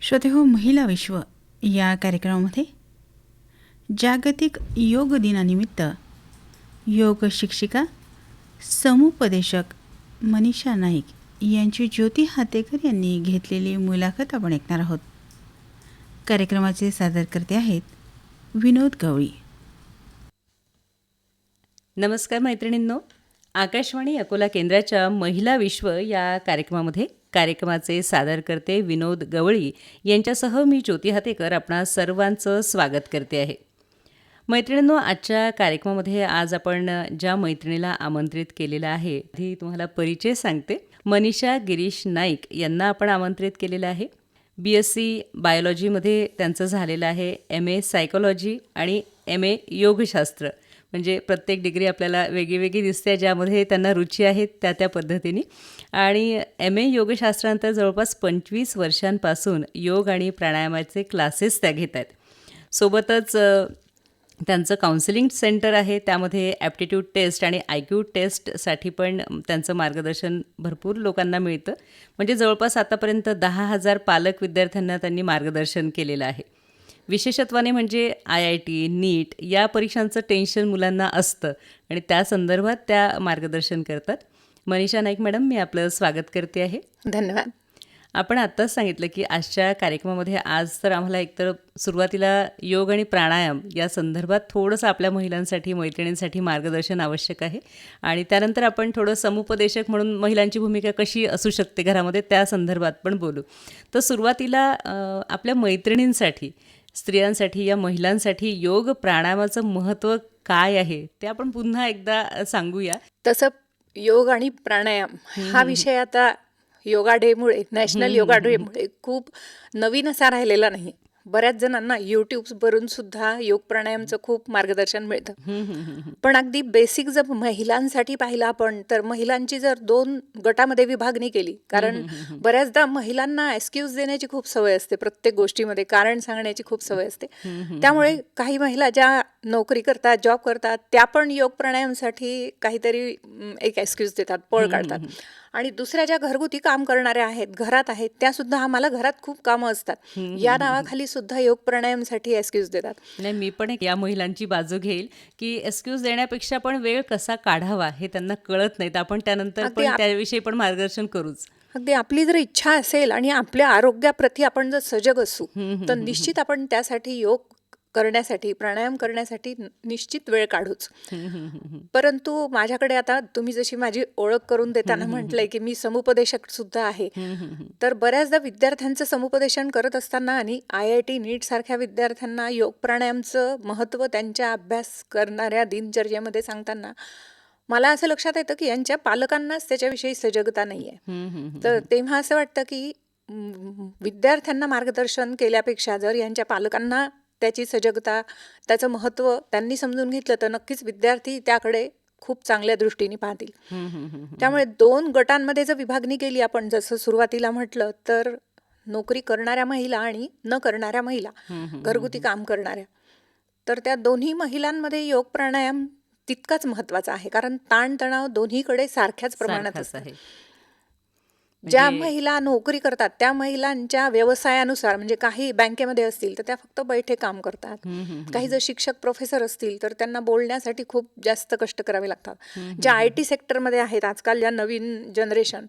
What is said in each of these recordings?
श्रोतेहो, महिला विश्व या कार्यक्रमामध्ये जागतिक योग दिनानिमित्त योग शिक्षिका समुपदेशक मनीषा नाईक यांची ज्योती हातेकर यांनी घेतलेली मुलाखत आपण ऐकणार आहोत. कार्यक्रमाचे सादरकर्ते आहेत विनोद गवळी. नमस्कार मैत्रिणींनो, आकाशवाणी अकोला केंद्राच्या महिला विश्व या कार्यक्रमाचे सादरकर्ते विनोद गवळी यांच्यासह मी ज्योती हातेकर आपणा सर्वांचं स्वागत करते आहे. मैत्रिणींनो, आजच्या कार्यक्रमामध्ये आज आपण ज्या मैत्रिणीला आमंत्रित केलेलं आहे ती तुम्हाला परिचय सांगते. मनीषा गिरीश नाईक यांना आपण आमंत्रित केलेलं आहे. BSc बायोलॉजीमध्ये त्यांचं झालेलं आहे. MA सायकोलॉजी आणि MA योगशास्त्र. म्हणजे प्रत्येक डिग्री आपल्याला वेगळी दिसते, ज्यामध्ये त्यांना रुची आहे त्या पद्धतीने. आणि MA योगशास्त्रानंतर जवळपास 25 वर्षांपासून योग आणि प्राणायामाचे क्लासेस त्या घेत आहेत. सोबतच त्यांचं काउन्सिलिंग सेंटर आहे, त्यामध्ये ॲप्टिट्यूड टेस्ट आणि IQ टेस्टसाठी पण त्यांचं मार्गदर्शन भरपूर लोकांना मिळतं. म्हणजे जवळपास आतापर्यंत 10,000 पालक विद्यार्थ्यांना त्यांनी मार्गदर्शन केलेलं आहे. विशेषत्वाने म्हणजे IIT, नीट या परीक्षांचं टेन्शन मुलांना असतं आणि त्या संदर्भात त्या मार्गदर्शन करतात. मनीषा नाईक मॅडम, मी आपलं स्वागत करते आहे. धन्यवाद. आपण आत्ताच सांगितलं की आजच्या कार्यक्रमामध्ये आज तर आम्हाला एकतर सुरुवातीला योग आणि प्राणायाम या संदर्भात थोडंसं आपल्या महिलांसाठी, मैत्रिणींसाठी मार्गदर्शन आवश्यक आहे. आणि त्यानंतर आपण थोडं समुपदेशक म्हणून महिलांची भूमिका कशी असू शकते घरामध्ये त्या संदर्भात पण बोलू. तर सुरुवातीला आपल्या मैत्रिणींसाठी, स्त्रियांसाठी, या महिलांसाठी योग प्राणायामाचं महत्त्व काय आहे ते आपण पुन्हा एकदा सांगूया. तसं योग आणि प्राणायाम हा विषय आता योगा डेमुळे, नॅशनल योगा डेमुळे खूप नवीन असा राहिलेला नाही. बऱ्याच जणांना यूट्यूबवरून सुद्धा योग प्राणायामचं खूप मार्गदर्शन मिळतं. पण अगदी बेसिक जर महिलांसाठी पाहिलं आपण तर महिलांची जर 2 गटामध्ये विभागणी केली, कारण बऱ्याचदा महिलांना एक्सक्यूज देण्याची खूप सवय असते, प्रत्येक गोष्टीमध्ये कारण सांगण्याची खूप सवय असते. त्यामुळे काही महिला ज्या नोकरी करतात, जॉब करतात, त्या पण योग प्राणायामसाठी काहीतरी एक एक्सक्यूज देतात, पळ काढतात. आणि दुसऱ्या ज्या घरगुती काम करणाऱ्या आहेत, घरात आहेत, त्या सुद्धा आम्हाला घरात खूप कामं असतात, या नावाखाली सुद्धा योग प्राणायामसाठी एक्सक्यूज देतात. नाही, मी पण या महिलांची बाजू घेईल की एक्सक्यूज देण्यापेक्षा पण वेळ कसा काढावा हे त्यांना कळत नाही. आपण त्यानंतर पण त्याविषयी पण मार्गदर्शन करूच. अगदी आपली जर इच्छा असेल आणि आपल्या आरोग्याप्रती आपण जर सजग असू तर निश्चित आपण त्यासाठी योग करण्यासाठी, प्राणायाम करण्यासाठी निश्चित वेळ काढूच. परंतु माझ्याकडे आता तुम्ही जशी माझी ओळख करून देताना म्हटलंय की मी समुपदेशक सुद्धा आहे, तर बऱ्याचदा विद्यार्थ्यांचं समुपदेशन करत असताना आणि IIT, नीट सारख्या विद्यार्थ्यांना योग प्राणायामचं महत्त्व त्यांच्या अभ्यास करणाऱ्या दिनचर्येमध्ये सांगताना मला असं लक्षात येतं की यांच्या पालकांनाच त्याच्याविषयी सजगता नाही आहे. तर तेव्हा असं वाटतं की विद्यार्थ्यांना मार्गदर्शन केल्यापेक्षा जर यांच्या पालकांना त्याची सजगता, त्याचं महत्त्व त्यांनी समजून घेतलं तर नक्कीच विद्यार्थी त्याकडे खूप चांगल्या दृष्टीने पाहतील. त्यामुळे 2 गटांमध्ये जर विभागणी केली आपण, जसं सुरुवातीला म्हटलं, तर नोकरी करणाऱ्या महिला आणि न करणाऱ्या महिला, घरगुती काम करणाऱ्या, तर त्या दोन्ही महिलांमध्ये योग प्राणायाम तितकाच महत्त्वाचा आहे, कारण ताणतणाव दोन्हीकडे सारख्याच प्रमाणात असतात. ज्या महिला नोकरी करतात त्या महिलांच्या व्यवसायानुसार, म्हणजे काही बँकेमध्ये असतील तर त्या फक्त बैठे काम करतात, काही जर शिक्षक प्रोफेसर असतील तर त्यांना बोलण्यासाठी खूप जास्त कष्ट करावे लागतात. ज्या IT सेक्टरमध्ये आहेत आजकाल, ज्या नवीन जनरेशन,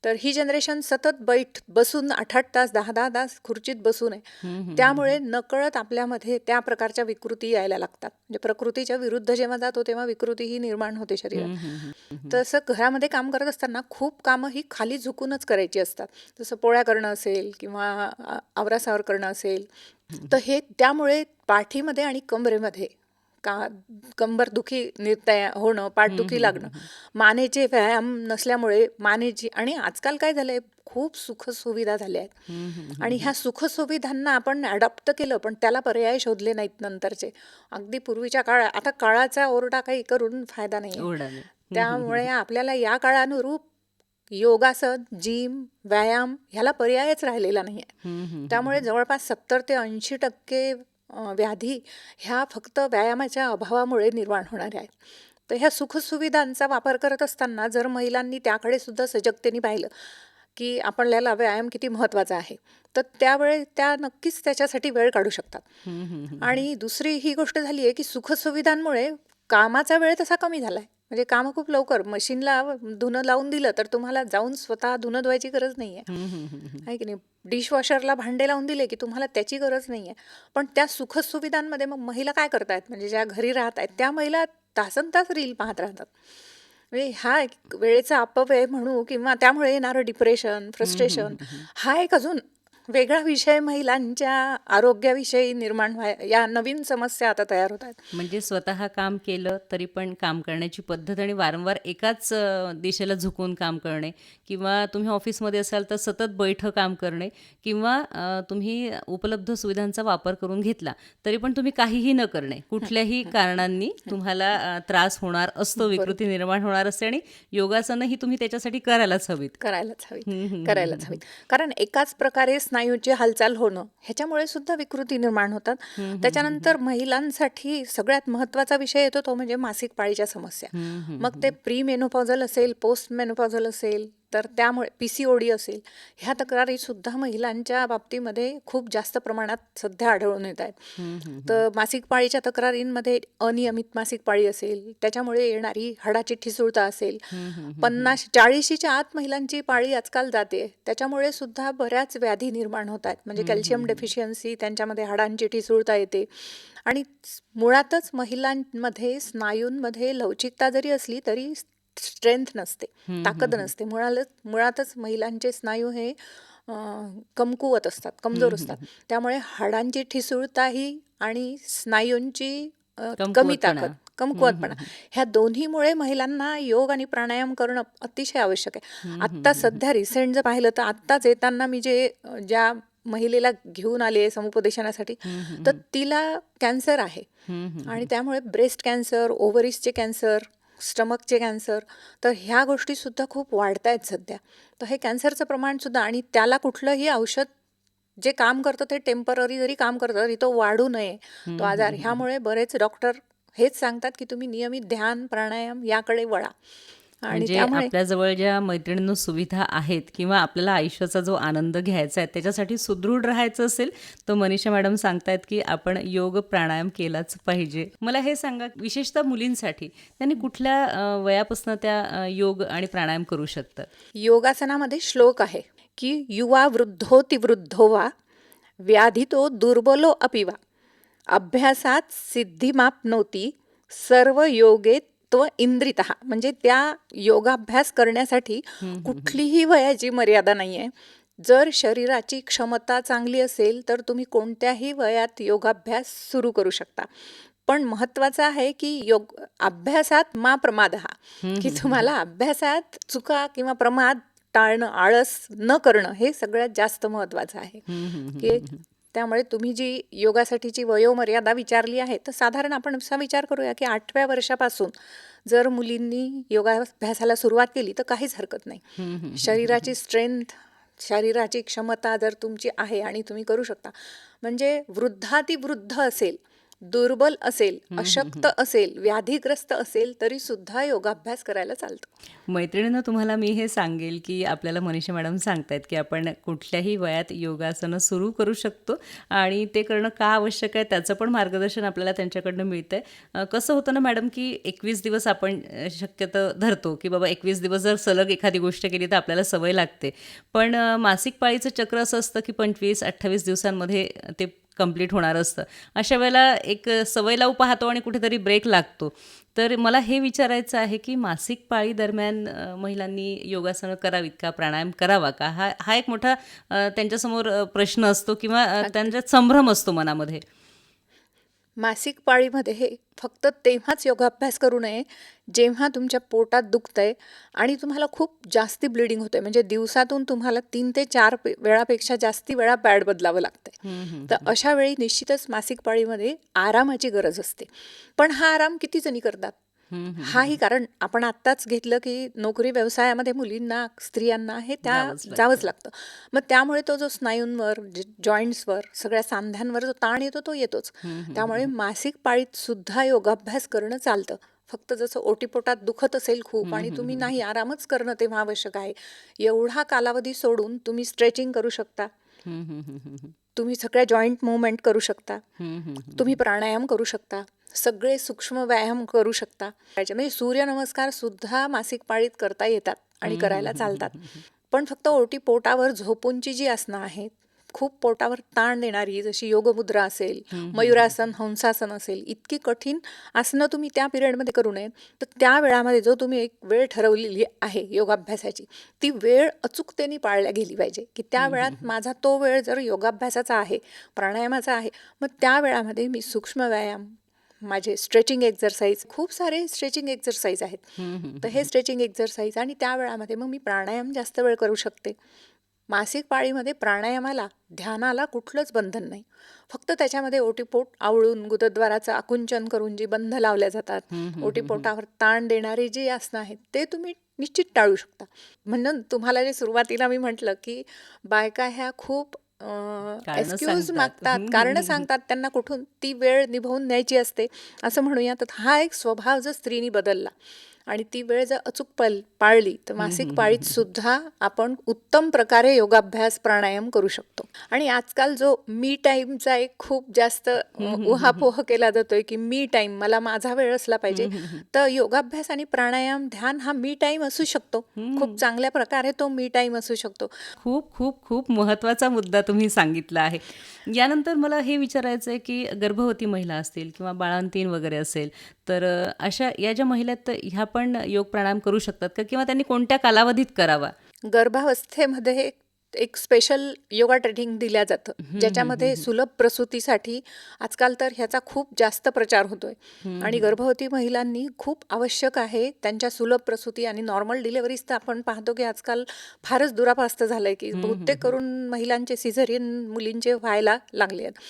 तर ही जनरेशन सतत बसून 8-8 तास, 10-10 तास खुर्चीत बसू नये. त्यामुळे नकळत आपल्यामध्ये त्या प्रकारच्या विकृती यायला लागतात. म्हणजे प्रकृतीच्या विरुद्ध जेव्हा जातो तेव्हा विकृती ही निर्माण होते शरीरात. तसं घरामध्ये काम करत असताना खूप कामं ही खाली झुकूनच करायची असतात, जसं पोळ्या करणं असेल किंवा आवरासावर करणं असेल. तर हे त्यामुळे पाठीमध्ये आणि कमरेमध्ये कंबरदुखी होणं, पाठदुखी लागणं, मानेचे व्यायाम नसल्यामुळे मानेची, आणि आजकाल काय झालंय, खूप सुखसुविधा झाल्या आहेत आणि ह्या सुखसुविधांना आपण अडॉप्ट केलं पण त्याला पर्याय शोधले नाहीत नंतरचे. अगदी पूर्वीच्या काळात, आता काळाचा ओरडा काही करून फायदा नाही. त्यामुळे आपल्याला या काळानुरूप योगासन, जिम, व्यायाम ह्याला पर्यायच राहिलेला नाही आहे. त्यामुळे जवळपास 70 ते 80% व्याधी ह्या फक्त व्यायामाच्या अभावामुळे निर्माण होणाऱ्या आहेत. तर ह्या सुखसुविधांचा वापर करत असताना जर महिलांनी त्याकडे सुद्धा सजगतेने पाहिलं की आपल्याला व्यायाम किती महत्त्वाचा आहे, तर त्यावेळी त्या नक्कीच त्याच्यासाठी वेळ काढू शकतात. आणि दुसरी ही गोष्ट झाली आहे की सुखसुविधांमुळे कामाचा वेळ तसा कमी झाला आहे. म्हणजे कामं खूप लवकर, मशीनला धुणं लावून दिलं तर तुम्हाला जाऊन स्वतः धुणं धुवायची गरज नाही आहे की नाही. डिशवॉशरला भांडे लावून दिले की तुम्हाला त्याची गरज नाही आहे. पण त्या सुखसुविधांमध्ये मग महिला काय करतायत, म्हणजे ज्या घरी राहत आहेत त्या महिला तासनतास रील पाहत राहतात. म्हणजे हा एक वेळेचा अपव्यय म्हणू किंवा त्यामुळे येणारं डिप्रेशन, फ्रस्ट्रेशन, हा एक अजून वेगळा विषय महिलांच्या आरोग्याविषयी निर्माण या नवीन समस्या आता तयार होत आहेत. म्हणजे स्वतः काम केलं तरी पण काम करण्याची पद्धत आणि वारंवार एकाच दिशेला झुकून काम करणे, किंवा तुम्ही ऑफिसमध्ये असाल तर सतत बैठं काम करणे, किंवा तुम्ही उपलब्ध सुविधांचा वापर करून घेतला तरी पण तुम्ही काहीही न करणे, कुठल्याही कारणांनी तुम्हाला त्रास होणार असतो, विकृती निर्माण होणार असते, आणि योगासनंही तुम्ही त्याच्यासाठी करायलाच हवीत. करायलाच हवीत. कारण एकाच प्रकारे स्नायूची हालचाल होणं ह्याच्यामुळे सुद्धा विकृती निर्माण होतात. त्याच्यानंतर महिलांसाठी सगळ्यात महत्त्वाचा विषय येतो तो म्हणजे मासिक पाळीच्या समस्या. मग ते प्री मेनोपॉझल असेल, पोस्ट मेनोपॉझल असेल, तर त्यामुळे PCOD असेल, ह्या तक्रारी सुद्धा महिलांच्या बाबतीमध्ये खूप जास्त प्रमाणात सध्या आढळून येत आहेत. तर मासिक पाळीच्या तक्रारींमध्ये अनियमित मासिक पाळी असेल, त्याच्यामुळे येणारी हाडाची ठिसूळता असेल, 40च्या आत महिलांची पाळी आजकाल जाते, त्याच्यामुळे सुद्धा बऱ्याच व्याधी निर्माण होत आहेत. म्हणजे कॅल्शियम डेफिशियन्सी, त्यांच्यामध्ये हाडांची ठिसूळता येते. आणि मुळातच महिलांमध्ये स्नायूंमध्ये लवचिकता जरी असली तरी स्ट्रेंथ नसते, ताकद नसते. मुळातच महिलांचे स्नायू हे कमकुवत असतात, कमजोर असतात. त्यामुळे हाडांची ठिसूळताही आणि स्नायूंची कमी ताकद, कमकुवतपणा, ह्या दोन्हीमुळे महिलांना योग आणि प्राणायाम करणं अतिशय आवश्यक आहे. आत्ता सध्या रिसेंट जर पाहिलं तर आत्ताच येताना मी ज्या महिलेला घेऊन आले समुपदेशनासाठी, तर तिला कॅन्सर आहे. आणि त्यामुळे ब्रेस्ट कॅन्सर, ओव्हरीजचे कॅन्सर, स्टमकचे कॅन्सर, तर ह्या गोष्टी सुद्धा खूप वाढत आहेत सध्या. तर हे कॅन्सरचं प्रमाण सुद्धा, आणि त्याला कुठलंही औषध जे काम करतं ते टेम्पररी जरी काम करतं तरी तो वाढू नये तो आजार. ह्यामुळे बरेच डॉक्टर हेच सांगतात की तुम्ही नियमित ध्यान, प्राणायाम याकडे वळा. आणि म्हणजे त्यामुळे आपल्याजवळ ज्या मैत्रिणींनो सुविधा आहेत, किंवा आपल्याला आयुष्याचा जो आनंद घ्यायचा आहे त्याच्यासाठी सुदृढ राहायचं असेल, तर मनीषा मॅडम सांगतायत की आपण योग प्राणायाम केलाच पाहिजे. मला हे सांगा, विशेषतः मुलींसाठी त्यांनी कुठल्या वयापासून त्या योग आणि प्राणायाम करू शकतात? योगासनामध्ये श्लोक आहे की युवा वृद्धोति वृद्धो वा व्याधितो दुर्बलो अपि वा अभ्यासात सिद्धिमाप्नोति सर्व योगे तो इंद्रितः. म्हणजे त्या योगाभ्यास करण्यासाठी कुठलीही वयाची मर्यादा नाही आहे. जर शरीराची क्षमता चांगली असेल तर तुम्ही कोणत्याही वयात योगाभ्यास सुरू करू शकता. पण महत्त्वाचं आहे की अभ्यासात मा प्रमाद हा, की तुम्हाला अभ्यासात चुका किंवा प्रमाद टाळणं, आळस न करणं हे सगळ्यात जास्त महत्त्वाचं आहे. की त्यामुळे तुम्ही जी योगासाठीची वयोमर्यादा विचारली आहे, तर साधारण आपण असा विचार करूया की 8व्या वर्षापासून जर मुलींनी योगाभ्यासाला सुरुवात केली तर काहीच हरकत नाही. शरीराची स्ट्रेंथ, शरीराची क्षमता जर तुमची आहे आणि तुम्ही करू शकता, म्हणजे वृद्धातिवृद्ध असेल, दुर्बल असेल, अशक्त असेल, व्याधीग्रस्त असेल तरी सुद्धा योगाभ्यास करायला चालतं. मैत्रिणींनो, तुम्हाला मी हे सांगेल की आपल्याला मनीषा मॅडम सांगतायत की आपण कुठल्याही वयात योगासनं सुरू करू शकतो, आणि ते करणं का आवश्यक आहे त्याचं पण मार्गदर्शन आपल्याला त्यांच्याकडनं मिळतं आहे. कसं होतं ना मॅडम, की 21 दिवस आपण शक्यतो धरतो की बाबा 21 दिवस जर सलग एखादी गोष्ट केली तर आपल्याला सवय लागते. पण मासिक पाळीचं चक्र असं असतं की 25-28 दिवसांमध्ये ते कंप्लीट होणार असतं. अशा वेळेला एक सवय लावू पाहतो आणि कुठेतरी ब्रेक लागतो. तर मला हे विचारायचं आहे की मासिक पाळी दरम्यान महिलांनी योगासनं करावीत का, प्राणायाम करावा का? हा एक मोठा त्यांच्यासमोर प्रश्न असतो, किंवा त्यांच्यात संभ्रम असतो मनामध्ये. मासिक पाळीमध्ये हे फक्त तेव्हाच योगाभ्यास करू नये जेव्हा तुमच्या पोटात दुखतंय आणि तुम्हाला खूप जास्ती ब्लिडिंग होतंय. म्हणजे दिवसातून तुम्हाला 3 ते 4 वेळापेक्षा जास्ती वेळा पॅड बदलावं लागतंय. तर अशा वेळी निश्चितच मासिक पाळीमध्ये आरामाची गरज असते. पण हा आराम किती जणी करतात? हाही कारण आपण आत्ताच घेतलं की नोकरी व्यवसायामध्ये मुलींना, स्त्रियांना हे जावंच लागतं. मग त्यामुळे तो जो स्नायूंवर, जॉईंट्सवर, सगळ्या सांध्यांवर जो ताण येतो तो येतोच. त्यामुळे मासिक पाळीत सुद्धा योगाभ्यास करणं चालतं. फक्त जसं ओटीपोटात दुखत असेल खूप आणि तुम्ही नाही, आरामच करणं तेव्हा आवश्यक आहे. एवढा कालावधी सोडून तुम्ही स्ट्रेचिंग करू शकता, तुम्ही सगळ्या जॉईंट मुवमेंट करू शकता, तुम्ही प्राणायाम करू शकता, सगळे सूक्ष्म व्यायाम करू शकता. म्हणजे सूर्यनमस्कार सुद्धा मासिक पाळीत करता येतात आणि करायला चालतात. पण फक्त ओटीपोटावर झोपूनची जी आसनं आहेत, खूप पोटावर ताण देणारी, जशी योगमुद्रा असेल, मयुरासन, हंसासन असेल, इतकी कठीण आसनं तुम्ही त्या पिरियडमध्ये करू नयेत. तर त्या वेळामध्ये जो तुम्ही एक वेळ ठरवलेली आहे योगाभ्यासाची, ती वेळ अचूकतेने पाळल्या गेली पाहिजे, की त्या वेळात माझा तो वेळ जर योगाभ्यासाचा आहे, प्राणायामाचा आहे, मग त्या वेळामध्ये मी सूक्ष्म व्यायाम, माझे स्ट्रेचिंग एक्झरसाइज, खूप सारे स्ट्रेचिंग एक्झरसाइज आहेत, तर हे स्ट्रेचिंग एक्झरसाइज आणि त्या वेळामध्ये मग मी प्राणायाम जास्त वेळ करू शकते. मासिक पाळीमध्ये प्राणायामाला, ध्यानाला कुठलंच बंधन नाही. फक्त त्याच्यामध्ये ओटीपोट आवळून गुदद्वाराचं आकुंचन करून जी बंध लावल्या जातात, ओटीपोटावर ताण देणारी जी आसनं आहेत, ते तुम्ही निश्चित टाळू शकता. म्हणून तुम्हाला जे सुरुवातीला मी म्हटलं, की बायका ह्या खूप एक्सक्यूज मागतात, कारणं सांगतात, त्यांना कुठून ती वेळ निभावून न्यायची असते असं म्हणूया. तर हा एक स्वभाव जर स्त्रीनी बदलला आणि ती वेळ जर अचूक पाळली, तर मासिक पाळीत सुद्धा आपण उत्तम प्रकारे योगाभ्यास, प्राणायाम करू शकतो. आणि आजकाल जो मी टाईमचा एक खूप जास्त उहापोह केला जातोय, की मी टाईम, मला माझा वेळ असला पाहिजे, तर योगाभ्यास आणि प्राणायाम, ध्यान हा मी टाईम असू शकतो. खूप चांगल्या प्रकारे तो मी टाईम असू शकतो. खूप खूप खूप महत्त्वाचा मुद्दा तुम्ही सांगितला आहे. यानंतर मला हे विचारायचं आहे, की गर्भवती महिला असतील किंवा बाळंतीण वगैरे असेल, तर अशा या ज्या महिला आहेत, तर ह्या पण योग प्राणायाम करू शकतात का? किंवा त्यांनी कोणत्या कालावधीत करावा? गर्भावस्थेमध्ये एक स्पेशल योगा ट्रेनिंग दिल्या जातं, ज्याच्यामध्ये सुलभ प्रसूतीसाठी आजकाल तर ह्याचा खूप जास्त प्रचार होतोय. आणि गर्भवती महिलांनी खूप आवश्यक आहे त्यांच्या सुलभ प्रसूती आणि नॉर्मल डिलिव्हरीज. तर आपण पाहतो की आजकाल फारच दुरापास्त झालंय, की बहुतेक करून महिलांचे सिझेरियन मुलींचे व्हायला लागले आहेत.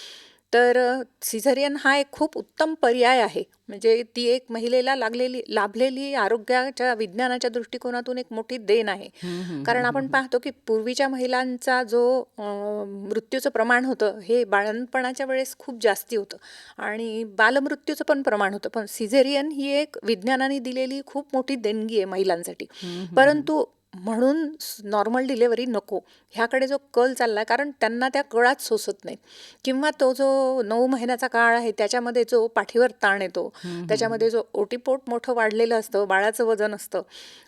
तर सिझेरियन हा एक खूप उत्तम पर्याय आहे. म्हणजे ती एक महिलेला लाभलेली आरोग्याच्या, विज्ञानाच्या दृष्टिकोनातून एक मोठी देण आहे. कारण आपण पाहतो की पूर्वीच्या महिलांचा जो मृत्यूचं प्रमाण होतं, हे बाळंतपणाच्या वेळेस खूप जास्ती होतं आणि बालमृत्यूचं पण प्रमाण होतं. पण सिझेरियन ही एक विज्ञानाने दिलेली खूप मोठी देणगी आहे महिलांसाठी. परंतु म्हणून नॉर्मल डिलेव्हरी नको ह्याकडे जो कल चालला, कारण त्यांना त्या कळात सोसत नाहीत, किंवा तो जो 9 महिन्याचा काळ आहे त्याच्यामध्ये जो पाठीवर ताण येतो, त्याच्यामध्ये जो ओटीपोट मोठं वाढलेलं असतं, बाळाचं वजन असतं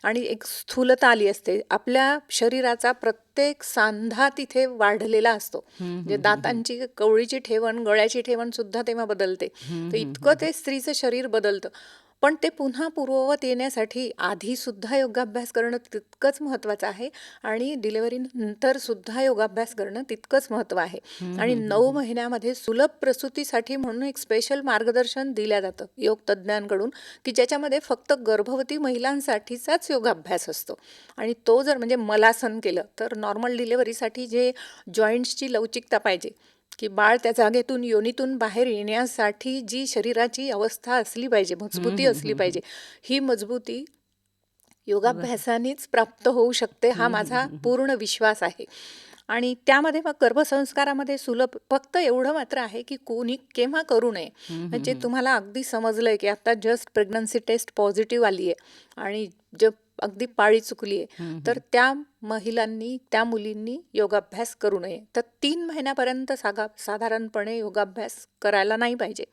आणि एक स्थूलता आली असते, आपल्या शरीराचा प्रत्येक सांधा तिथे वाढलेला असतो. म्हणजे दातांची, कवळीची ठेवण, गळ्याची ठेवण सुद्धा तेव्हा बदलते. तर इतकं ते स्त्रीचं शरीर बदलतं. पण ते पुन्हा पूर्ववत येण्यासाठी आधी सुद्धा योगाभ्यास करणं तितकंच महत्त्वाचं आहे आणि डिलिव्हरीनंतर सुद्धा योगाभ्यास करणं तितकंच महत्त्व आहे. आणि 9 महिन्यामध्ये सुलभ प्रसूतीसाठी म्हणून एक स्पेशल मार्गदर्शन दिलं जातं योग तज्ज्ञांकडून, की ज्याच्यामध्ये फक्त गर्भवती महिलांसाठीचाच योगाभ्यास असतो. आणि तो जर म्हणजे मलासन केलं तर नॉर्मल डिलिव्हरीसाठी जे जॉईंट्सची लवचिकता पाहिजे, की बाळ त्या जागेतून, योनीतून बाहेर येण्यासाठी जी शरीराची अवस्था असली पाहिजे, मजबूती असली पाहिजे, ही मजबूती योगाभ्यासानेच प्राप्त होऊ शकते, हा माझा पूर्ण विश्वास आहे. आणि त्यामध्ये मग गर्भसंस्कारामध्ये सुलभ फक्त एवढं मात्र आहे, की कोणी केव्हा करू नये. म्हणजे तुम्हाला अगदी समजलंय की आता जस्ट प्रेग्नन्सी टेस्ट पॉझिटिव्ह आली आहे आणि अगदी पाळी चुकली आहे, तर त्या महिलांनी, त्या मुलींनी योगाभ्यास करू नये. तर 3 महिन्यापर्यंत साधारणपणे योगाभ्यास करायला नाही पाहिजे.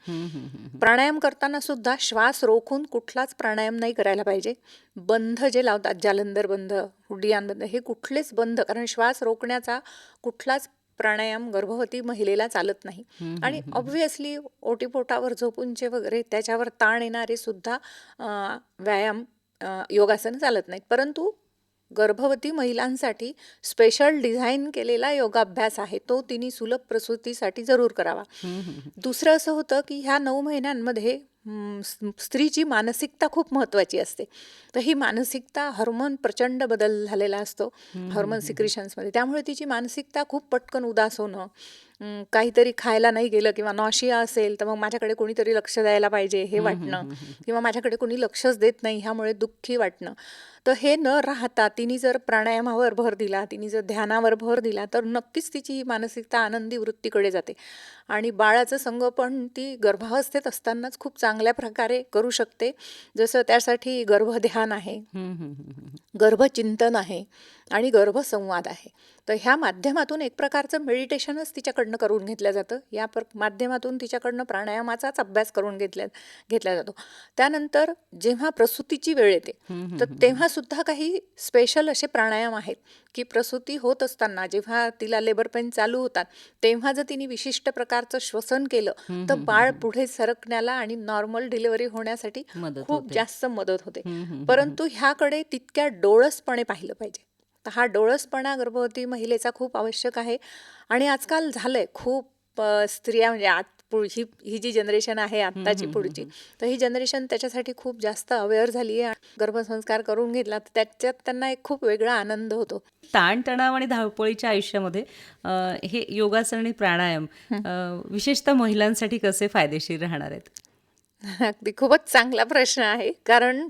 प्राणायाम करताना सुद्धा श्वास रोखून कुठलाच प्राणायाम नाही करायला पाहिजे. बंध जे लावतात, जालंधर बंध, उड्डियान बंध, हे कुठलेच बंध, कारण श्वास रोखण्याचा कुठलाच प्राणायाम गर्भवती महिलेला चालत नाही. आणि ऑब्व्हियसली ओटीपोटावर झोपूनचे वगैरे त्याच्यावर ताण येणारे सुद्धा व्यायाम, योगासन चालत नाहीत. परंतु गर्भवती महिलांसाठी स्पेशल डिझाईन केलेला योगाभ्यास आहे, तो तिने सुलभ प्रसूतीसाठी जरूर करावा. दुसरं असं होतं की ह्या 9 महिन्यांमध्ये स्त्रीची मानसिकता खूप महत्त्वाची असते. तर ही मानसिकता, हार्मोन प्रचंड बदल झालेला असतो हार्मोन सिक्रिशन्समध्ये, त्यामुळे तिची मानसिकता खूप पटकन उदास होणं, काहीतरी खायला नाही गेलं किंवा नॉशिया असेल तर मग माझ्याकडे कोणीतरी लक्ष द्यायला पाहिजे हे वाटणं, किंवा माझ्याकडे कोणी लक्षच देत नाही ह्यामुळे दुःखी वाटणं. तर हे न राहता तिने जर प्राणायामावर भर दिला, तिने जर ध्यानावर भर दिला, तर नक्कीच तिची ही मानसिकता आनंदी वृत्तीकडे जाते. आणि बाळाचं संगोपन ती गर्भावस्थेत असतानाच खूप चांगलं चांगल्या प्रकारे करू शकते. जसं त्यासाठी गर्भध्यान आहे, हम्म, हम्म, हम्म, हम्म. गर्भचिंतन आहे आणि गर्भसंवाद आहे. तर ह्या माध्यमातून एक प्रकारचं मेडिटेशनच तिच्याकडनं करून घेतलं जातं. या माध्यमातून तिच्याकडनं प्राणायामाचाच अभ्यास करून घेतला जातो. त्यानंतर जेव्हा प्रसूतीची वेळ येते तर तेव्हा सुद्धा काही स्पेशल असे प्राणायाम आहेत की प्रसूती होत असताना जेव्हा तिला लेबर पेन चालू होतात तेव्हा जर तिने विशिष्ट प्रकारचं श्वसन केलं तर बाळ पुढे सरकण्याला आणि नॉर्मल डिलिव्हरी होण्यासाठी मदत खूप होते. जास्त मदत होते. हम्म, हम्म, परंतु ह्याकडे तितक्या डोळसपणे पाहिलं पाहिजे. तर हा डोळसपणा गर्भवती महिलेचा खूप आवश्यक आहे. आणि आजकाल झालंय खूप स्त्रिया म्हणजे ही जी जनरेशन आहे आत्ताची पुढची, तर ही जनरेशन त्याच्यासाठी खूप जास्त अवेअर झाली आहे. गर्भसंस्कार करून घेतला तर त्याच्यात त्यांना एक खूप वेगळा आनंद होतो. ताणतणाव आणि धावपळीच्या आयुष्यामध्ये हे योगासन आणि प्राणायाम विशेषतः महिलांसाठी कसे फायदेशीर राहणार आहेत? अगदी खूपच चांगला प्रश्न आहे. कारण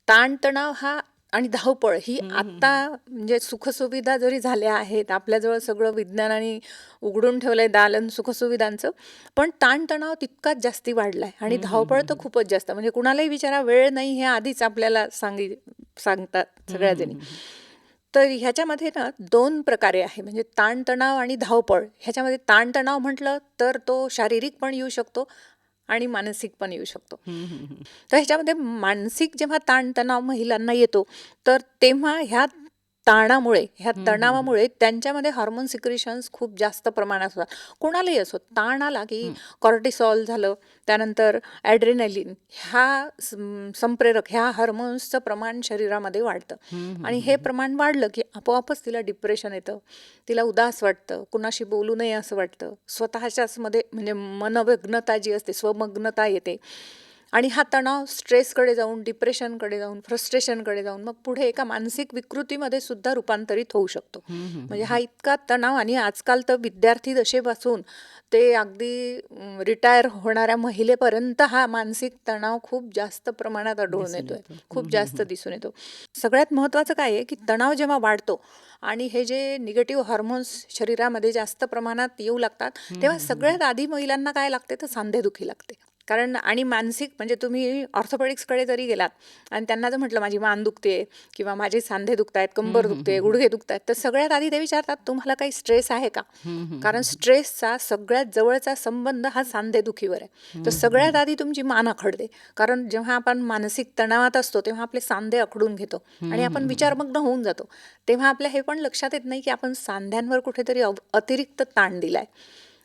ताणतणाव हा आणि धावपळ ही आत्ता म्हणजे सुखसुविधा जरी झाल्या आहेत, आपल्याजवळ सगळं विज्ञानाने उघडून ठेवलंय दालन सुखसुविधांचं, पण ताणतणाव तितकाच जास्ती वाढलाय आणि धावपळ तर खूपच जास्त. म्हणजे कुणालाही विचारा वेळ नाही हे आधीच आपल्याला सांगतात सगळ्या जणी. तर ह्याच्यामध्ये ना 2 प्रकारे आहे. म्हणजे ताणतणाव आणि धावपळ. ह्याच्यामध्ये ताणतणाव म्हटलं तर तो शारीरिक पण येऊ शकतो आणि मानसिक पण येऊ शकतो. तर ह्याच्यामध्ये मानसिक जेव्हा ताणतणाव महिलांना येतो तर तेव्हा ह्या ह्या तणावामुळे त्यांच्यामध्ये हार्मोन सिक्रेशन्स खूप जास्त प्रमाणात होतात. कोणालाही असो ताण आला की कॉर्टिसॉल झालं, त्यानंतर ॲड्रेनलिन संप्रेरक ह्या हार्मोन्सचं प्रमाण शरीरामध्ये वाढतं आणि हे प्रमाण वाढलं की आपोआपच तिला डिप्रेशन येतं, तिला उदास वाटतं, कुणाशी बोलू नये असं वाटतं, स्वतःच्याच मध्ये म्हणजे मनमग्नता जी असते स्वमग्नता येते आणि हा तणाव स्ट्रेसकडे जाऊन डिप्रेशनकडे जाऊन फ्रस्ट्रेशनकडे जाऊन मग पुढे एका मानसिक विकृतीमध्ये सुद्धा रूपांतरित होऊ शकतो. म्हणजे हा इतका तणाव आणि आजकाल तर विद्यार्थी दशेपासून ते अगदी रिटायर होणाऱ्या महिलेपर्यंत हा मानसिक तणाव खूप जास्त प्रमाणात आढळून येतोय, खूप जास्त दिसून येतो. सगळ्यात महत्त्वाचं काय आहे की तणाव जेव्हा वाढतो आणि हे जे निगेटिव्ह हार्मोन्स शरीरामध्ये जास्त प्रमाणात येऊ लागतात तेव्हा सगळ्यात आधी महिलांना काय लागते तर सांधेदुखी लागते. कारण आणि मानसिक म्हणजे तुम्ही ऑर्थोपेडिक्सकडे जरी गेलात आणि त्यांना जर म्हटलं माझी मान दुखते किंवा माझे सांधे दुखतायत, कंबर दुखते, गुडघे दुखतायत, तर सगळ्यात आधी ते विचारतात तुम्हाला काही स्ट्रेस आहे का. कारण स्ट्रेसचा सगळ्यात जवळचा संबंध हा सांधेदुखीवर आहे. तर सगळ्यात आधी तुमची मान आखडते. कारण जेव्हा आपण मानसिक तणावात असतो तेव्हा आपले सांधे आखडून घेतो आणि आपण विचारमग्न होऊन जातो. तेव्हा आपल्या हे पण लक्षात येत नाही की आपण सांध्यांवर कुठेतरी अतिरिक्त ताण दिलाय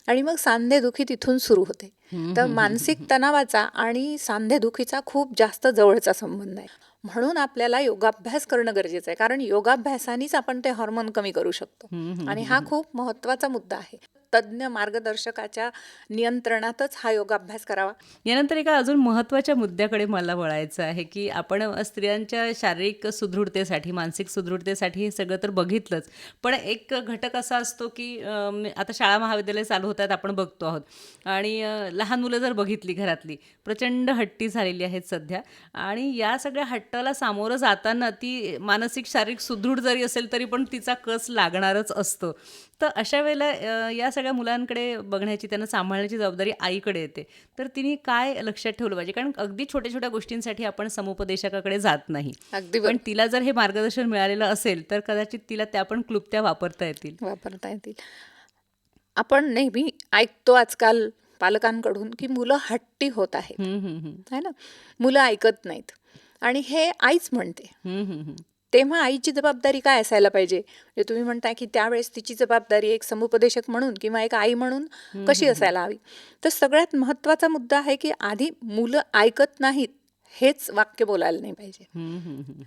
आणि मग सांधेदुखी तिथून सुरू होते. तर मानसिक तणावाचा आणि सांधेदुखीचा खूप जास्त जवळचा संबंध आहे. म्हणून आपल्याला योगाभ्यास करणं गरजेचं आहे. कारण योगाभ्यासानेच आपण ते हार्मोन कमी करू शकतो आणि हा खूप महत्त्वाचा मुद्दा आहे. तज्ज्ञ मार्गदर्शकाच्या नियंत्रणातच हा योगाभ्यास करावा. यानंतर एका अजून महत्त्वाच्या मुद्द्याकडे मला वळायचं आहे की आपण स्त्रियांच्या शारीरिक सुदृढतेसाठी मानसिक सुदृढतेसाठी हे सगळं तर बघितलंच, पण एक घटक असा असतो की आता शाळा महाविद्यालय चालू होतात आपण बघतो आहोत आणि लहान मुलं जर बघितली घरातली प्रचंड हट्टी झालेली आहेत सध्या आणि या सगळ्या हट्टाला सामोरं जाताना ती मानसिक शारीरिक सुदृढ जरी असेल तरी पण तिचा कस लागणारच असतो. तर अशा वेळेला या सगळ्या मुलांकडे बघण्याची त्यांना सांभाळण्याची जबाबदारी आईकडे येते. तर तिने काय लक्षात ठेवलं पाहिजे? कारण अगदी छोट्या छोट्या गोष्टींसाठी आपण समुपदेशकाकडे जात नाही, अगदी पण तिला जर हे मार्गदर्शन मिळालेलं असेल तर कदाचित तिला त्या पण क्लुप्त्या वापरता येतील. आपण नेहमी ऐकतो आजकाल पालकांकडून की मुलं हट्टी होत आहेत, है ना, मुलं ऐकत नाहीत आणि हे आईच म्हणते. तेव्हा आईची जबाबदारी काय असायला पाहिजे? म्हणजे तुम्ही म्हणताय की त्यावेळेस तिची जबाबदारी एक समुपदेशक म्हणून किंवा एक आई म्हणून कशी असायला हवी? तर सगळ्यात महत्त्वाचा मुद्दा आहे की आधी मुलं ऐकत नाहीत हेच वाक्य बोलायला नाही पाहिजे,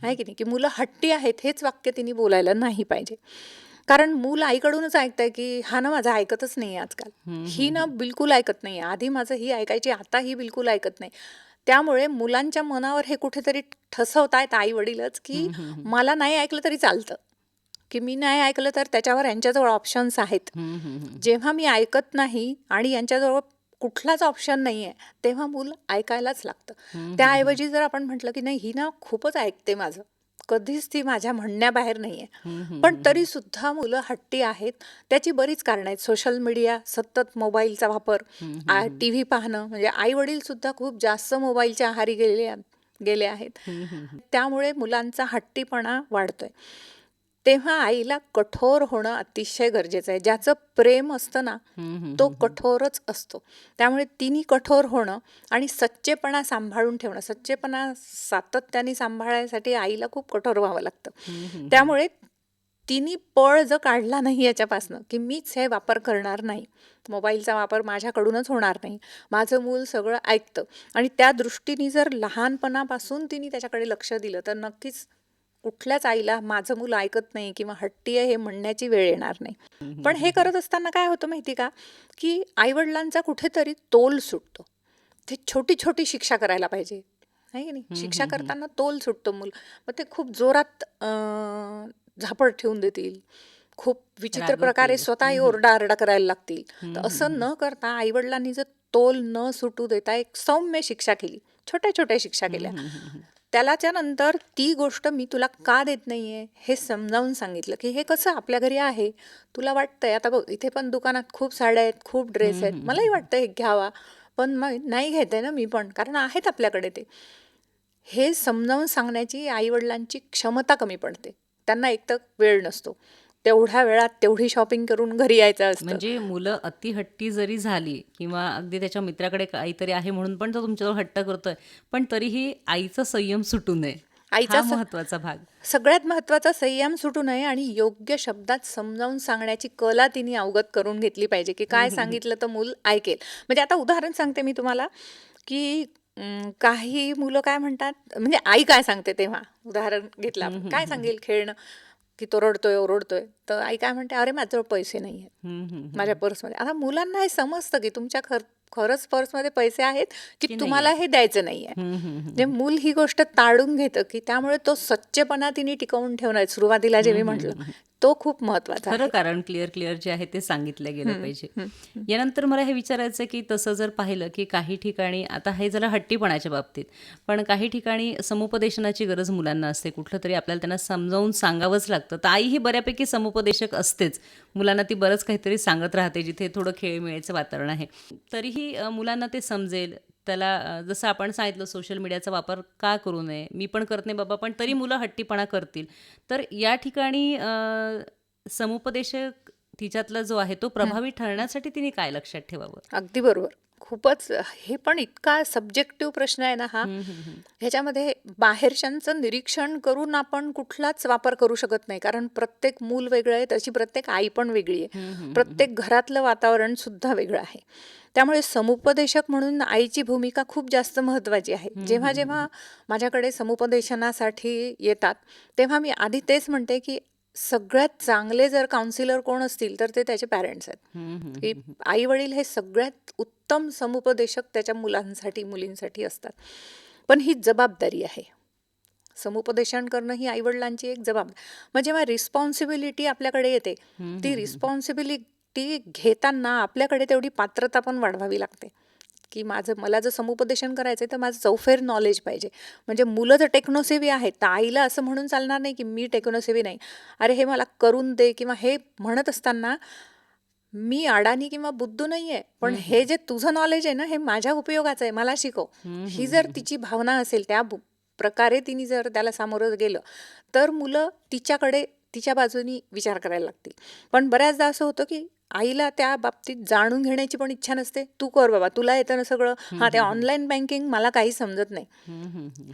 आहे की नाही? की मुलं हट्टी आहेत हेच वाक्य तिने बोलायला नाही पाहिजे. कारण मूल आईकडूनच ऐकतंय की हा ना माझं ऐकतच नाही आजकाल, ही ना बिलकुल ऐकत नाही, आधी माझं ही ऐकायची आता ही बिलकुल ऐकत नाही. त्यामुळे मुलांच्या मनावर हे कुठेतरी ठसवतायत आई वडीलच की मला नाही ऐकलं तरी चालतं, की मी नाही ऐकलं तर त्याच्यावर यांच्याजवळ ऑप्शन्स आहेत. जेव्हा मी ऐकत नाही आणि यांच्याजवळ कुठलाच ऑप्शन नाही आहे तेव्हा मूल ऐकायलाच लागतं. त्याऐवजी जर आपण म्हटलं की नाही ही ना खूपच ऐकते माझं, कधीच ती माझ्या म्हणण्याबाहेर नाही आहे. पण तरीसुद्धा मुलं हट्टी आहेत. त्याची बरीच कारणं आहेत. सोशल मीडिया, सतत मोबाईलचा वापर, टी व्ही पाहणं, म्हणजे आईवडीलसुद्धा खूप जास्त मोबाईलच्या आहारी गेले आहेत. त्यामुळे मुलांचा हट्टीपणा वाढतोय. तेव्हा आईला कठोर होणं अतिशय गरजेचं आहे. ज्याचं प्रेम असतं ना, तो कठोरच असतो. त्यामुळे तिने कठोर होणं आणि सच्चेपणा सांभाळून ठेवणं, सच्चेपणा सातत्याने सांभाळण्यासाठी आईला खूप कठोर व्हावं लागतं. त्यामुळे तिने पळ जर काढला नाही याच्यापासनं, की मीच हे वापर करणार नाही, मोबाईलचा वापर माझ्याकडूनच होणार नाही, माझं मूल सगळं ऐकतं, आणि त्या दृष्टीने जर लहानपणापासून तिने त्याच्याकडे लक्ष दिलं, तर नक्कीच कुठल्याच आईला माझं मुलं ऐकत नाही किंवा हट्टी आहे हे म्हणण्याची वेळ येणार नाही. पण हे करत असताना काय होतं माहिती का, की आईवडिलांचा कुठेतरी तोल सुटतो. ते छोटी छोटी शिक्षा करायला पाहिजे, आहे की नाही? शिक्षा करताना तोल सुटतो. मग ते खूप जोरात झापड ठेवून देतील, खूप विचित्र प्रकारे रागवतील. स्वतःही ओरडाआरडा करायला लागतील. तर असं न करता आईवडिलांनी जर तोल न सुटू देता एक सौम्य शिक्षा केली, छोट्या छोट्या शिक्षा केल्या, त्यालाच्या नंतर ती गोष्ट मी तुला का देत नाहीये हे समजावून सांगितलं, की हे कसं आपल्या घरी आहे, तुला वाटतंय, आता बघ इथे पण दुकानात खूप साड्या आहेत, खूप ड्रेस आहेत, मलाही वाटतं हे घ्यावा, पण मग नाही घेते ना मी पण, कारण आहेत आपल्याकडे ते. हे समजावून सांगण्याची आईवडिलांची क्षमता कमी पडते. त्यांना एकतर वेळ नसतो, तेवढ्या वेळात तेवढी शॉपिंग करून घरी यायचं असतं. म्हणजे मुलं अति हट्टी जरी झाली किंवा अगदी त्याच्या मित्राकडे काहीतरी आहे म्हणून पण तो तुमच्याजवळ हट्ट करतोय, पण तरीही आईचा संयम सुटू नये, आईचा हा महत्वाचा भाग. सगळ्यात महत्त्वाचा संयम सुटू नये आणि योग्य शब्दात समजावून सांगण्याची कला तिने अवगत करून घेतली पाहिजे, की काय सांगितलं तर मूल ऐकेल. म्हणजे आता उदाहरण सांगते मी तुम्हाला, की काही मुलं काय म्हणतात, म्हणजे आई काय सांगते तेव्हा उदाहरण घेतलं आपण, काय सांगेल खेळणं, की तो रडतोय ओरडतोय, तर आई काय म्हणते, अरे माझ्याजवळ पैसे नाही आहेत माझ्या पर्समध्ये. आता मुलांना हे समजतं की तुमच्या खरंच पर्समध्ये पैसे आहेत की की तुम्हाला हे द्यायचं नाहीये. म्हणजे मूल ही गोष्ट ताडून घेतं, की त्यामुळे तो सच्चेपणा तिने टिकवून ठेवणं, सुरुवातीला जे मी म्हटलं, तो खूप महत्वाचा खरं आहे. कारण क्लिअर जे आहे ते सांगितलं गेलं पाहिजे. हं, यानंतर मला हे विचारायचं आहे, की तसं जर पाहिलं की काही ठिकाणी, आता हे झालं हट्टीपणाच्या बाबतीत, पण काही ठिकाणी समुपदेशनाची गरज मुलांना असते. कुठलं तरी आपल्याला त्यांना समजावून सांगावंच लागतं. तर आई ही बऱ्यापैकी समुपदेशक असतेच. मुलांना ती बरंच काहीतरी सांगत राहते, जिथे थोडं खेळीमेळीचं वातावरण आहे. तरीही मुलांना ते समजेल, त्याला जसं आपण सांगितलं सोशल मीडियाचा वापर का करू नये, मी पण करत नाही बाबा, पण तरी मुलं हट्टीपणा करतील. तर या ठिकाणी समुपदेशक तिच्यातला जो आहे तो प्रभावी ठरण्यासाठी तिने काय लक्षात ठेवावं? अगदी बरोबर. खूपच हे पण इतका सब्जेक्टिव्ह प्रश्न आहे ना हा. ह्याच्यामध्ये बाहेरच्यांचं निरीक्षण करून आपण कुठलाच वापर करू शकत नाही, कारण प्रत्येक मूल वेगळं आहे, तशी प्रत्येक आई पण वेगळी आहे, प्रत्येक घरातलं वातावरण सुद्धा वेगळं आहे. त्यामुळे समुपदेशक म्हणून आईची भूमिका खूप जास्त महत्त्वाची आहे. जेव्हा जेव्हा माझ्याकडे समुपदेशनासाठी येतात, तेव्हा मी आधी तेच म्हणते, की सगळ्यात चांगले जर काउन्सिलर कोण असतील तर ते त्याचे पॅरेंट्स आहेत, की आई वडील हे सगळ्यात उत्तम समुपदेशक त्याच्या मुलांसाठी मुलींसाठी असतात. पण ही जबाबदारी आहे, समुपदेशन करणं ही आईवडिलांची एक जबाबदारी. मग जेव्हा रिस्पॉन्सिबिलिटी आपल्याकडे येते, ती रिस्पॉन्सिबिलिटी घेताना आपल्याकडे तेवढी पात्रता पण वाढवावी लागते, की मला जर समुपदेशन करायचं आहे तर माझं चौफेर नॉलेज पाहिजे. म्हणजे मुलं जर टेक्नोसेव्ही आहेत तर आईला असं म्हणून चालणार नाही की मी टेक्नोसेव्ही नाही, अरे हे मला करून दे, किंवा हे म्हणत असताना मी अडाणी किंवा बुद्धू नाही आहे, पण हे जे तुझं नॉलेज आहे ना हे माझ्या उपयोगाचं आहे, मला शिकव. ही जर तिची भावना असेल, त्या प्रकारे तिने जर त्याला सामोरं गेलं, तर मुलं तिच्या बाजूनी विचार करायला लागतील. पण बऱ्याचदा असं होतं की आईला त्या बाबतीत जाणून घेण्याची पण इच्छा नसते. तू कर बाबा, तुला येतं ना सगळं. हां, ते ऑनलाईन बँकिंग मला काही समजत नाही.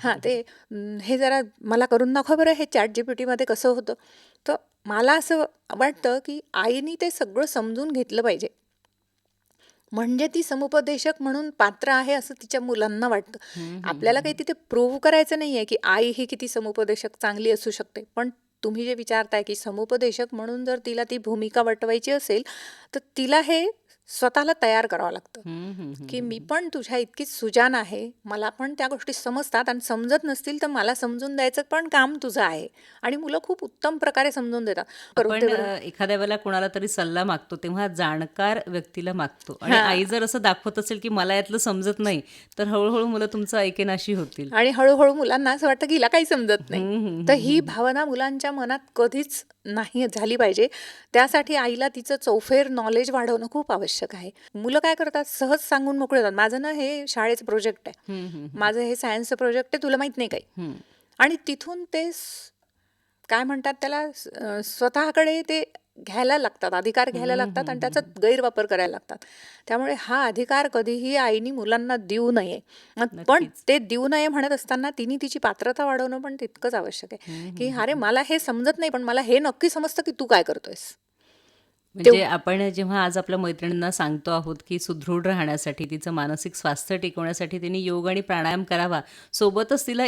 हां, ते हे जरा मला करून दाखवा बरं, हे ChatGPT मध्ये कसं होतं. तर मला असं वाटतं की आईनी ते सगळं समजून घेतलं पाहिजे, म्हणजे ती समुपदेशक म्हणून पात्र आहे असं तिच्या मुलांना वाटतं. आपल्याला काही तिथे प्रूव्ह करायचं नाही आहे की आई ही किती समुपदेशक चांगली असू शकते, पण तुम्ही जे विचारताय की समुपदेशक म्हणून जर तिला ती भूमिका वटवायची असेल, तर तिला हे स्वतःला तयार करावं लागतं हम्म, हम्म, हम्म. की मी पण तुझ्या इतकीच सुजान आहे, मला पण त्या गोष्टी समजतात आणि समजत नसतील तर मला समजून द्यायचं पण काम तुझं आहे. आणि मुलं खूप उत्तम प्रकारे समजून देतात. करून आपण दे बरं. एखाद्या वेळेला कोणाला तरी सल्ला मागतो तेव्हा जाणकार व्यक्तीला मागतो आणि हा. आई जर असं दाखवत असेल की मला यातलं समजत नाही तर हळूहळू मुलं तुमचं ऐकेनाशी होतील. आणि हळूहळू मुलांना असं वाटतं की हिला काही समजत नाही. हम्म, हम्म, तर हम्म, ही भावना मुलांच्या मनात कधीच नाही झाली पाहिजे. त्यासाठी आईला तिचं चौफेर नॉलेज वाढवणं खूप आवश्यक आहे. मुलं काय करतात, सहज सांगून मोकळे होतात, माझं ना हे शाळेचं प्रोजेक्ट आहे, हम्म, हम्म, माझं हे सायन्सचं प्रोजेक्ट आहे, तुला माहित नाही काही. हम्म. आणि तिथून ते काय म्हणतात त्याला, स्वतःकडे ते घ्यायला लागतात, अधिकार घ्यायला लागतात आणि त्याचा गैरवापर करायला लागतात. त्यामुळे हा अधिकार कधीही आईनी मुलांना देऊ नये. पण नक्कीच. ते देऊ नये म्हणत असताना तिने तिची पात्रता वाढवणं पण तितकंच आवश्यक आहे की अरे मला हे समजत नाही पण मला हे नक्की समजतं की तू काय करतोयस. म्हणजे आपण जेव्हा आज आपल्या मैत्रिणींना सांगतो आहोत की सुदृढ राहण्यासाठी तिचं मानसिक स्वास्थ्य टिकवण्यासाठी तिने योग आणि प्राणायाम करावा, सोबतच तिला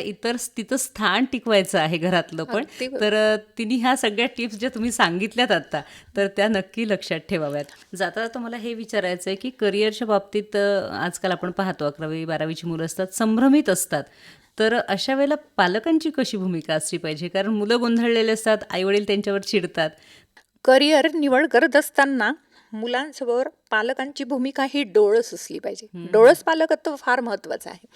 तिचं स्थान टिकवायचं आहे घरातलं पण, अगदी बरोबर. तर तिने ह्या सगळ्या टिप्स ज्या तुम्ही सांगितल्यात आत्ता तर त्या नक्की लक्षात ठेवाव्यात. जाता जाता मला हे विचारायचं आहे की करिअरच्या बाबतीत आजकाल आपण पाहतो 11वी-12वीची मुलं असतात, संभ्रमित असतात. तर अशा वेळेला पालकांची कशी भूमिका असली पाहिजे? कारण मुलं गोंधळलेले असतात, आईवडील त्यांच्यावर चिडतात. करिअर निवड करत असताना मुलांसमोर पालकांची भूमिका ही डोळस असली पाहिजे. डोळस पालकत्व फार महत्वाचं आहे.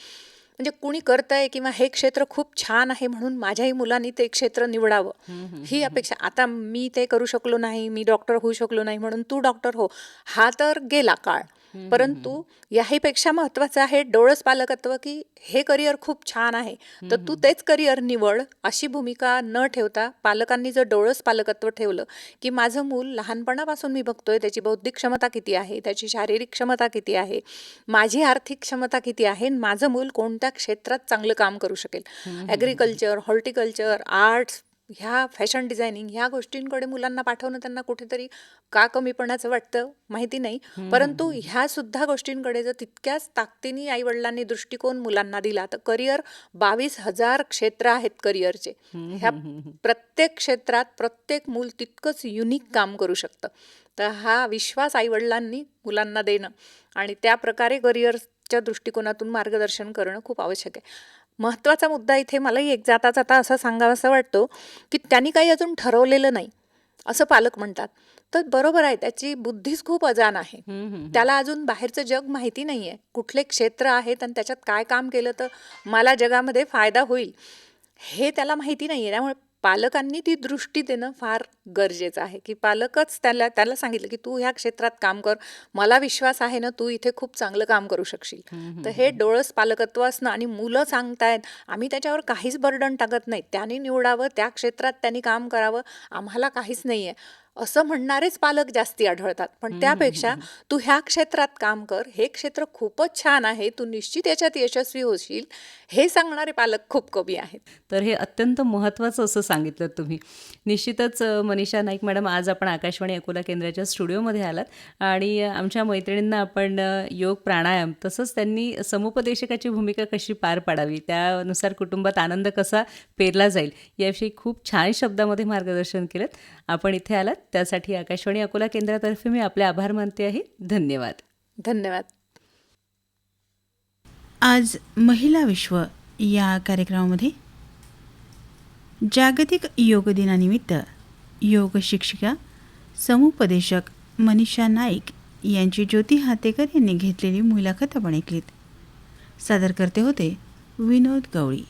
म्हणजे कुणी करतंय किंवा हे क्षेत्र खूप छान आहे म्हणून माझ्याही मुलांनी ते क्षेत्र निवडावं ही अपेक्षा. आता मी ते करू शकलो नाही, मी डॉक्टर होऊ शकलो नाही म्हणून तू डॉक्टर हो, हा तर गेला काळ. परंतु याहीपेक्षा महत्वाचं आहे डोळस पालकत्व, की हे करिअर खूप छान आहे तर तू तेच करिअर निवड, अशी भूमिका न ठेवता पालकांनी जर डोळस पालकत्व ठेवलं की माझं मूल लहानपणापासून मी बघतोय त्याची बौद्धिक क्षमता किती आहे, त्याची शारीरिक क्षमता किती आहे, माझी आर्थिक क्षमता किती आहे, माझं मूल कोणत्या क्षेत्रात चांगलं काम करू शकेल, ॲग्रिकल्चर, हॉर्टिकल्चर, आर्ट्स, ह्या फॅशन डिझायनिंग, ह्या गोष्टींकडे मुलांना पाठवणं त्यांना कुठेतरी का कमीपणाचं वाटतं माहिती नाही. परंतु ह्या सुद्धा गोष्टींकडे जर तितक्याच ताकदीने आईवडिलांनी दृष्टिकोन मुलांना दिला तर करिअर 22,000 क्षेत्र आहेत करिअरचे. ह्या प्रत्येक क्षेत्रात प्रत्येक मूल तितकंच युनिक काम करू शकतं. तर हा विश्वास आईवडिलांनी मुलांना देणं आणि त्या प्रकारे करिअरच्या दृष्टिकोनातून मार्गदर्शन करणं खूप आवश्यक आहे. महत्त्वाचा मुद्दा इथे मलाही एक जाता जाता असं सांगावासा वाटतो की त्यांनी काही अजून ठरवलेलं नाही असं पालक म्हणतात. तर बरोबर आहे, त्याची बुद्धीच खूप अजान आहे. त्याला अजून बाहेरचं जग माहिती नाही आहे, कुठले क्षेत्र आहेत आणि त्याच्यात काय काम केलं तर मला जगामध्ये फायदा होईल हे त्याला माहिती नाही आहे. त्यामुळे पालकांनी ती दृष्टी देणं फार गरजेचं आहे की पालकच त्याला सांगितलं की तू ह्या क्षेत्रात काम कर, मला विश्वास आहे ना तू इथे खूप चांगलं काम करू शकशील. तर हे डोळस पालकत्व असणं. आणि मुलं सांगतायत आम्ही त्याच्यावर काहीच बर्डन टाकत नाही, त्यांनी निवडावं, त्या क्षेत्रात त्यांनी काम करावं, आम्हाला काहीच नाही आहे असं म्हणणारेच पालक जास्ती आढळतात. पण त्यापेक्षा तू ह्या क्षेत्रात काम कर, हे क्षेत्र खूपच छान आहे, तू निश्चित याच्यात यशस्वी होशील, हे सांगणारे पालक खूप कमी आहेत. तर हे अत्यंत महत्त्वाचं असं सांगितलं तुम्ही. निश्चितच मनीषा नाईक मॅडम, आज आपण आकाशवाणी अकोला केंद्राच्या स्टुडिओमध्ये आलात आणि आमच्या मैत्रिणींना आपण योग, प्राणायाम तसंच त्यांनी समुपदेशकाची भूमिका कशी पार पाडावी, त्यानुसार कुटुंबात आनंद कसा पेरला जाईल याविषयी खूप छान शब्दामध्ये मार्गदर्शन केलं. आपण इथे आलात त्यासाठी आकाशवाणी अकोला केंद्रातर्फे मी आपले आभार मानते आहे. धन्यवाद. धन्यवाद. आज महिला विश्व या कार्यक्रमामध्ये जागतिक योग दिनानिमित्त योग शिक्षिका समुपदेशक मनीषा नाईक यांची ज्योती हातेकर यांनी घेतलेली मुलाखत आपण ऐकलीत. सादर करते होते विनोद गवळी.